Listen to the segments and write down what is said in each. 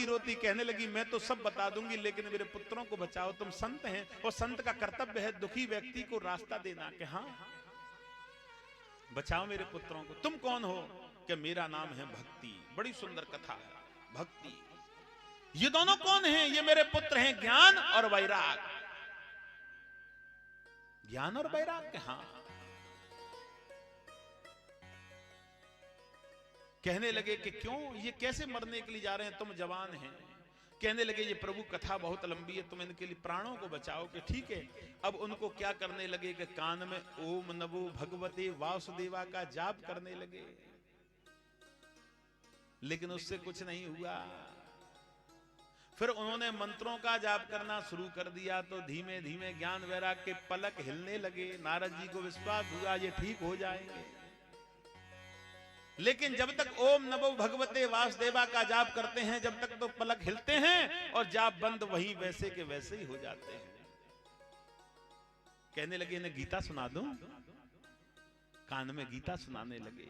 रोती रोती कहने लगी, मैं तो सब बता दूंगी लेकिन मेरे पुत्रों को बचाओ। तुम संत हैं और संत का कर्तव्य है दुखी व्यक्ति को रास्ता देना। कि हाँ, बचाओ मेरे पुत्रों को। तुम कौन हो? कि मेरा नाम है भक्ति। बड़ी सुंदर कथा है भक्ति। ये दोनों कौन हैं? ये मेरे पुत्र हैं ज्ञान और वैराग। ज्ञान और वैराग। हाँ। कहने लगे कि क्यों, ये कैसे मरने के लिए जा रहे हैं? तुम जवान हैं। कहने लगे, ये प्रभु कथा बहुत लंबी है, तुम इनके लिए प्राणों को बचाओ। कि ठीक है। अब उनको क्या करने लगे कि कान में ओम नमो भगवते वासुदेवा का जाप करने लगे, लेकिन उससे कुछ नहीं हुआ। फिर उन्होंने मंत्रों का जाप करना शुरू कर दिया तो धीमे धीमे ज्ञान वैराग के पलक हिलने लगे। नारद जी को विश्वास हुआ ये ठीक हो जाएंगे। लेकिन जब तक ओम नमो भगवते वासुदेवा का जाप करते हैं, जब तक तो पलक हिलते हैं और जाप बंद वहीं वैसे के वैसे ही हो जाते हैं। कहने लगे, इन्हें गीता सुना दूं? कान में गीता सुनाने लगे।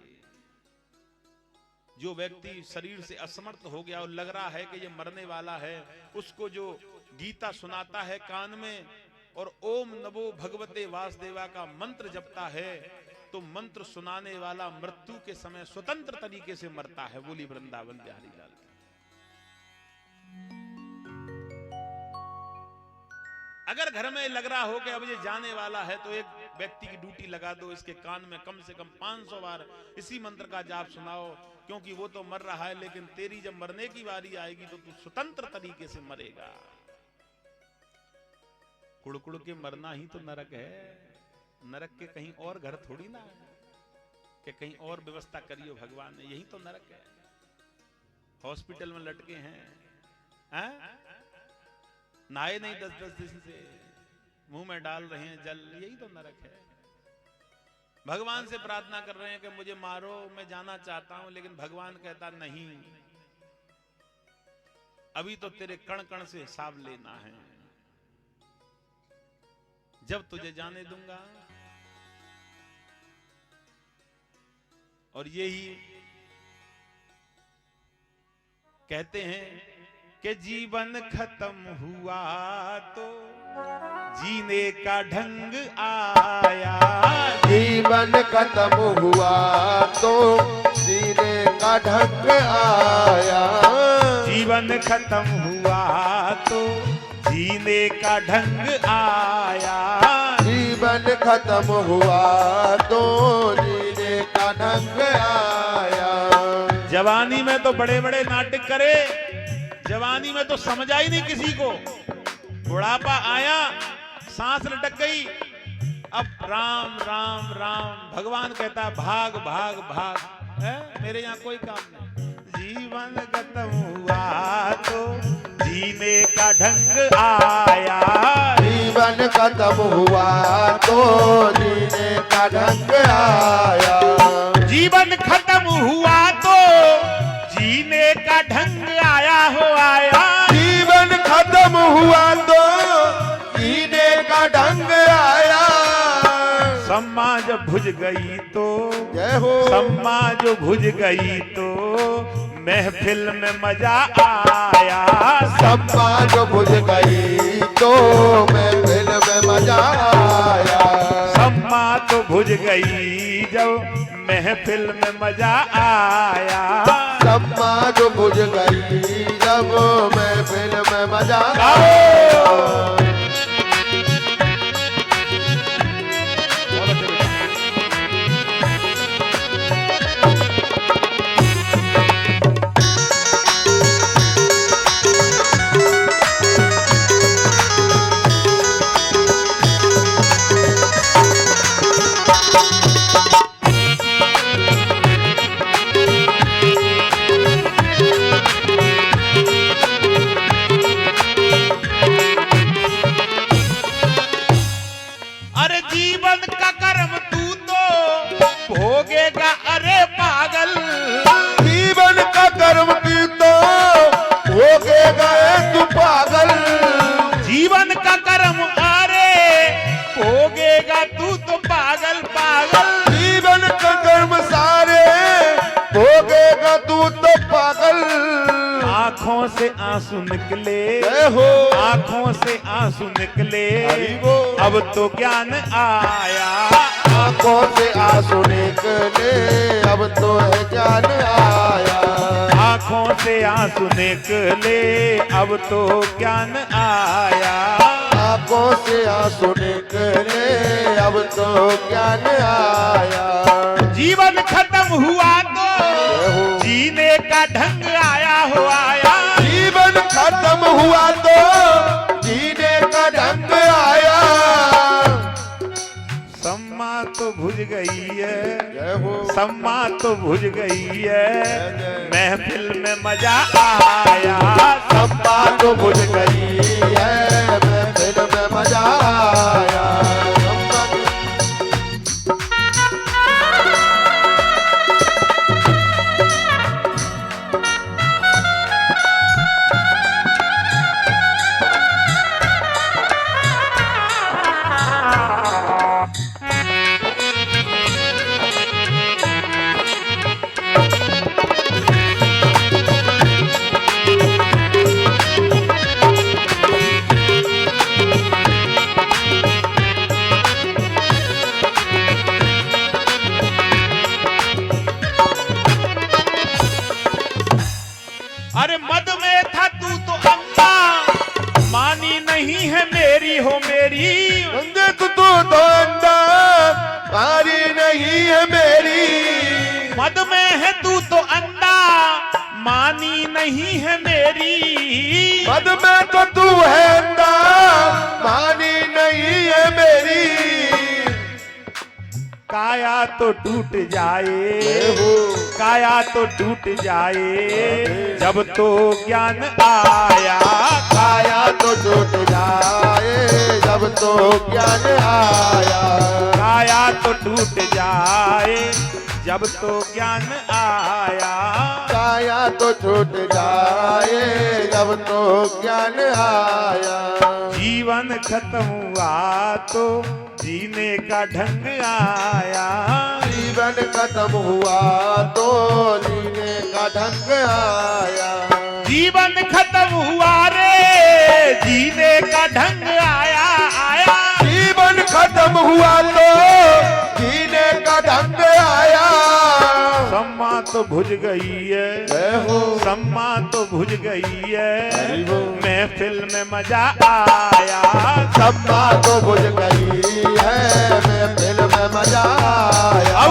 जो व्यक्ति शरीर से असमर्थ हो गया और लग रहा है कि ये मरने वाला है, उसको जो गीता सुनाता है कान में और ओम नमो भगवते वासुदेवा का मंत्र जपता है, तो मंत्र सुनाने वाला मृत्यु के समय स्वतंत्र तरीके से मरता है। बोली वृंदावन बिहारी लाल। अगर घर में लग रहा हो कि अब ये जाने वाला है, तो एक व्यक्ति की ड्यूटी लगा दो, इसके कान में कम से कम 500 बार इसी मंत्र का जाप सुनाओ, क्योंकि वो तो मर रहा है, लेकिन तेरी जब मरने की बारी आएगी तो तू स्वतंत्र तरीके से मरेगा। कुड़कुड़ के मरना ही तो नरक है। नरक के कहीं और घर थोड़ी ना है कि कहीं और व्यवस्था करियो भगवान ने, यही तो नरक है। हॉस्पिटल में लटके हैं, नहाए नहीं 10-10 दिन से, मुंह में डाल रहे हैं जल, यही तो नरक है। भगवान से प्रार्थना कर रहे हैं कि मुझे मारो, मैं जाना चाहता हूं, लेकिन भगवान कहता नहीं, अभी तो तेरे कण कण से हिसाब लेना है, जब तुझे जाने दूंगा। और यही कहते हैं कि जीवन खत्म हुआ तो जीने का ढंग आया। जीवन खत्म हुआ तो जीने का ढंग आया। जीवन खत्म हुआ तो जीने का ढंग आया। जीवन खत्म हुआ तो जीने का ढंग आया। जवानी में तो बड़े बड़े नाटक करे, जवानी में तो समझा ही नहीं किसी को। बुढ़ापा आया, सांस लटक गई, अब राम राम राम। भगवान कहता भाग भाग भाग, है मेरे यहाँ कोई काम नहीं। जीवन खत्म हुआ तो जीने का ढंग आया। जीवन खत्म हुआ तो जीने का ढंग आया। जीवन खत्म हुआ तो जीने का ढंग आया हो आया। जीवन खत्म हुआ तो जीने का ढंग आया। समाज भुज गई तो, जय हो। समाज भुज गई तो महफिल में मजा आया। समाज भुज गई तो महफिल में मजा आया। समाज तो भुज गई जब महफिल में मजा आया। समाज भुज गई जब महफिल में मजा आया। आंसू निकले, जय हो। आंखों से आंसू निकले, हरि बोल। अब तो ज्ञान आया। आंखों से आंसू निकले, अब तो है ज्ञान आया। आंखों से आंसू निकले, अब तो ज्ञान आया। आंखों से आंसू निकले, अब तो ज्ञान आया। जीवन खत्म हुआ तो जीने का ढंग आया हो आया। जीवन खत्म हुआ तो जीने का ढंग आया। सम्मा तो भुज गई है, जय हो। सम्मा तो भुज गई है, जय जय। महफिल में मजा आया। सम्मा तो भुज गई है, महफिल में मजा आया। अरे मद में था तू तो अंधा, मानी नहीं है मेरी हो मेरी। अंधे तू तो अंधा, मारी नहीं है मेरी। मद में है तू तो अंधा, मानी नहीं है मेरी। मद में तो तू है अंधा, मानी नहीं है मेरी। काया तो टूट जाए, काया तो टूट जाए, जब तो ज्ञान आया। काया तो टूट जाए, जब तो ज्ञान आया। काया तो टूट जाए, जब तो ज्ञान आया। काया तो छूट जाए, जब तो ज्ञान आया। जीवन खत्म हुआ तो जीने का ढंग आया। जीवन खत्म हुआ तो जीने का ढंग आया। जीवन खत्म हुआ रे, जीने का ढंग आया आया। जीवन खत्म हुआ तो जीने का ढंग आया। सम्मा तो भुज गई है, जय हो। सम्मा तो भुज गई है, हरि बोल। महफिल में मजा आया। सम्मा तो भुज गई है, महफिल में मजा आया।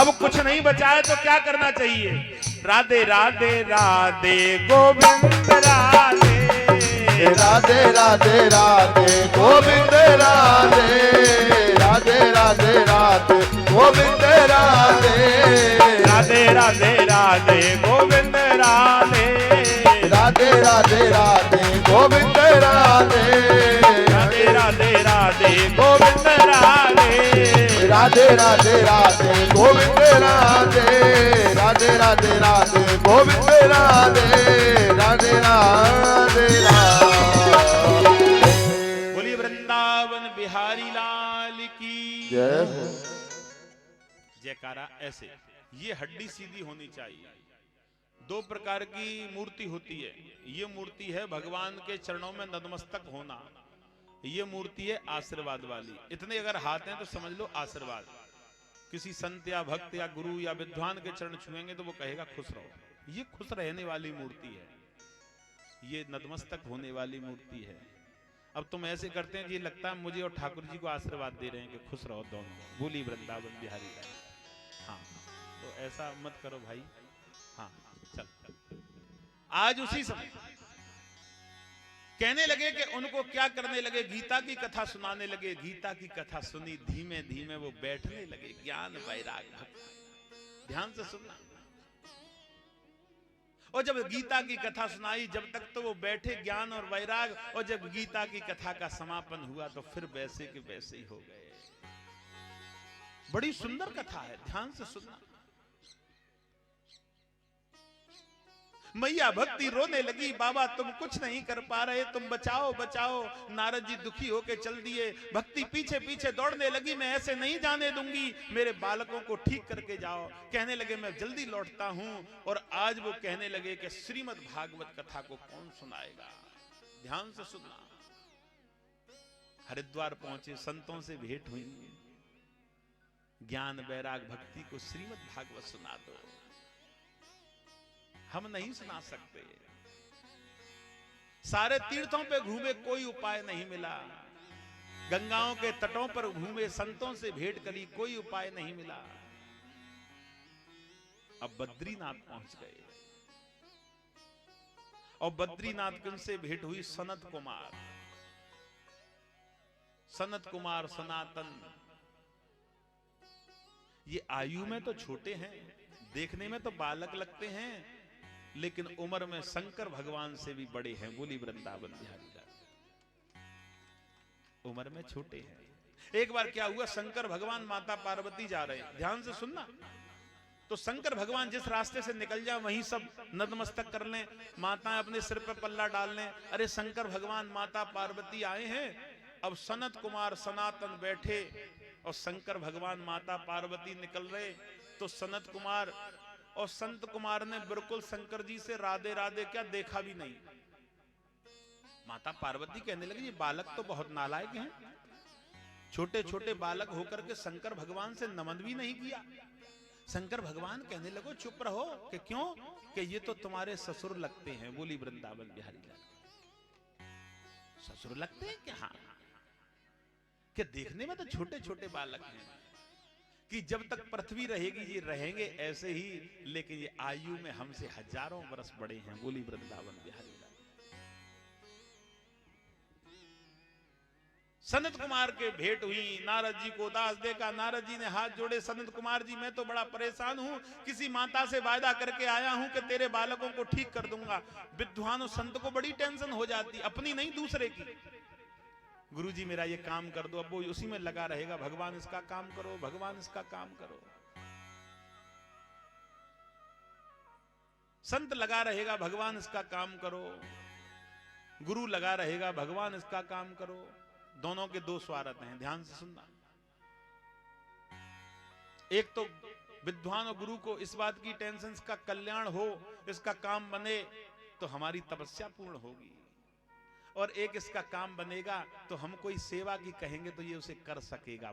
अब कुछ नहीं बचा है तो क्या करना चाहिए? राधे राधे राधे गोविंद राधे, राधे राधे राधे गोविंद राधे। राधे राधे राधे गोविंद राधे। राधे राधे राधे गोविंद राधे। राधे राधे राधे गोविंद राधे। राधे राधे राधे गोविंद राधे। राधे राधे राधे गोविंद राधे। राधे राधे राधे गोविंद राधे। राधे राधे राधे। बोलिए वृंदावन बिहारी लाल की जय हो। जयकारा। ऐसे ये हड्डी सीधी होनी चाहिए। दो प्रकार की मूर्ति होती है। ये मूर्ति है भगवान के चरणों में नतमस्तक होना, ये मूर्ति है आशीर्वाद वाली। इतने अगर हाथ हैं तो समझ लो आशीर्वाद। किसी संत या भक्त या गुरु या विद्वान के चरण छुएंगे तो वो कहेगा खुश रहो। ये खुश रहने वाली मूर्ति है, ये नतमस्तक होने वाली मूर्ति है। अब तुम ऐसे करते हैं कि लगता है मुझे और ठाकुर जी को आशीर्वाद दे रहे हैं कि खुश रहो दोनों। बोली वृंदावन बिहारी लाल। हाँ, तो ऐसा मत करो भाई। हाँ, चल आज उसी समय कहने लगे कि उनको क्या करने लगे, गीता की कथा सुनाने लगे। गीता की कथा सुनी, धीमे धीमे वो बैठने लगे। ज्ञान वैराग भक्ति, ध्यान से सुनना। और जब गीता की कथा सुनाई, जब तक तो वो बैठे ज्ञान और वैराग, और जब गीता की कथा का समापन हुआ तो फिर वैसे के वैसे ही हो गए। बड़ी सुंदर कथा है, ध्यान से सुनना। मैया भक्ति रोने लगी, बाबा तुम कुछ नहीं कर पा रहे, तुम बचाओ बचाओ। नारद जी दुखी होके चल दिए। भक्ति पीछे पीछे दौड़ने लगी, मैं ऐसे नहीं जाने दूंगी, मेरे बालकों को ठीक करके जाओ। कहने लगे मैं जल्दी लौटता हूं। और आज वो कहने लगे कि श्रीमद् भागवत कथा को कौन सुनाएगा। ध्यान से सुनना। हरिद्वार पहुंचे, संतों से भेंट हुई, ज्ञान वैराग भक्ति को श्रीमद् भागवत सुना दो। हम नहीं सुना सकते। सारे तीर्थों पे घूमे, कोई उपाय नहीं मिला। गंगाओं के तटों पर घूमे, संतों से भेंट करी, कोई उपाय नहीं मिला। अब बद्रीनाथ पहुंच गए और बद्रीनाथ किनसे भेंट हुई? सनत कुमार। सनत कुमार सनातन, ये आयु में तो छोटे हैं, देखने में तो बालक लगते हैं, लेकिन उम्र में शंकर भगवान से भी बड़े हैं। बोली वृंदावन बिहारी लाल। उम्र में छोटे हैं। एक बार क्या हुआ, शंकर भगवान माता पार्वती जा रहे हैं, ध्यान से सुनना। तो शंकर भगवान जिस रास्ते से निकल जाए वहीं सब नतमस्तक कर लें, माताएं अपने सिर पर पल्ला डाल लें। अरे शंकर भगवान माता पार्वती आए हैं। अब सनत कुमार सनातन बैठे और शंकर भगवान माता पार्वती निकल रहे। तो सनत कुमार और संत कुमार ने बिल्कुल शंकर जी से राधे राधे क्या देखा भी नहीं। माता पार्वती कहने लगी ये बालक तो बहुत नालायक हैं, छोटे छोटे बालक होकर के शंकर भगवान से नमन भी नहीं किया। शंकर भगवान कहने लगो चुप रहो, कि क्यों? कि ये तो तुम्हारे ससुर लगते हैं। बोली वृंदावन बिहारी लाल। ससुर लगते हैं क्या? हाँ, कि देखने में तो छोटे छोटे बालक हैं, कि जब तक पृथ्वी रहेगी ये रहेंगे ऐसे ही, लेकिन ये आयु में हमसे हजारों वर्ष बड़े हैं। बोली वृंदावन बिहारी लाल। सनत कुमार के भेंट हुई, नारद जी को उदास देखा। नारद जी ने हाथ जोड़े, सनत कुमार जी मैं तो बड़ा परेशान हूं, किसी माता से वायदा करके आया हूं कि तेरे बालकों को ठीक कर दूंगा। विद्वान और संत को बड़ी टेंशन हो जाती, अपनी नहीं दूसरे की। गुरुजी मेरा ये काम कर दो, अब वो उसी में लगा रहेगा, भगवान इसका काम करो, भगवान इसका काम करो। संत लगा रहेगा, भगवान इसका काम करो। गुरु लगा रहेगा, भगवान इसका काम करो। दोनों के दो स्वार्थ हैं, ध्यान से सुनना। एक तो विद्वान और गुरु को इस बात की टेंशन, इसका कल्याण हो, इसका काम बने तो हमारी तपस्या पूर्ण होगी। और एक इसका काम बनेगा तो हम कोई सेवा की कहेंगे तो ये उसे कर सकेगा।